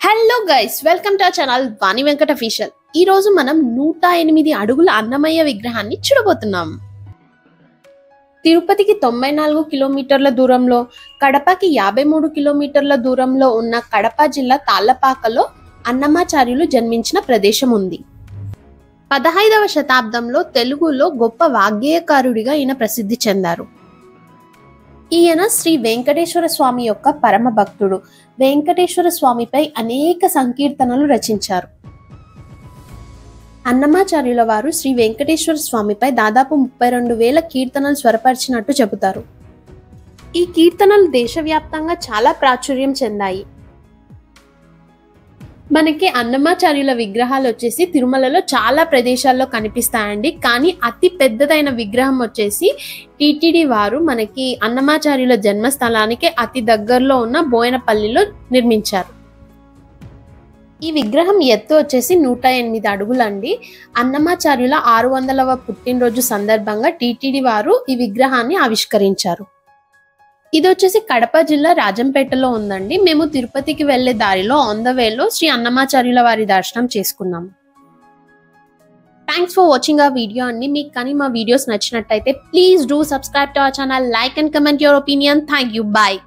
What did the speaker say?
Hello guys, welcome to our channel Vani Venkata official. ఈ రోజు మనం 108 అడుగుల అన్నమయ్య విగ్రహాన్ని చూడబోతున్నాం. తిరుపతికి 94 కిలోమీటర్ల దూరంలో, కడపకి 53 కిలోమీటర్ల దూరంలో ఉన్న కడప జిల్లా తాళ్లపాకలో అన్నమాచార్యులు జన్మించిన ప్రదేశం ఉంది. 15వ శతాబ్దంలో తెలుగులో గొప్ప వాగ్గేయకారుడిగా ఈయన ప్రసిద్ధి చెందారు. ఈయన శ్రీ వెంకటేశ్వర స్వామి యొక్క పరమ భక్తుడు. వెంకటేశ్వర స్వామిపై అనేక సంకీర్తనలు రచించారు. అన్నమాచార్యుల వారు శ్రీ వెంకటేశ్వర స్వామిపై దాదాపు 32,000 కీర్తనలు స్వరపరిచినట్టు చెబుతారు. ఈ కీర్తనలు దేశవ్యాప్తంగా చాలా ప్రాచుర్యం చెందాయి. మనకి అన్నమాచార్యుల విగ్రహాలు వచ్చేసి తిరుమలలో చాలా ప్రదేశాల్లో కనిపిస్తాయండి. కానీ అతి పెద్దదైన విగ్రహం వచ్చేసి టీటీడీ వారు మనకి అన్నమాచార్యుల జన్మస్థలానికి అతి దగ్గరలో ఉన్న బోయనపల్లిలో నిర్మించారు. ఈ విగ్రహం ఎత్తు వచ్చేసి 108 అడుగులండి. అన్నమాచార్యుల 600వ పుట్టినరోజు సందర్భంగా టీటీడీ వారు ఈ విగ్రహాన్ని ఆవిష్కరించారు. ఇది వచ్చేసి కడప జిల్లా రాజంపేటలో ఉందండి. మేము తిరుపతికి వెళ్లే దారిలో ఆన్ ద వేలో శ్రీ అన్నమాచార్యుల వారి దర్శనం చేసుకున్నాము. థ్యాంక్స్ ఫర్ వాచింగ్ ఆ వీడియో అండి. మీకు కానీ మా వీడియోస్ నచ్చినట్టయితే please do subscribe to our channel, like and comment your opinion. Thank you. Bye.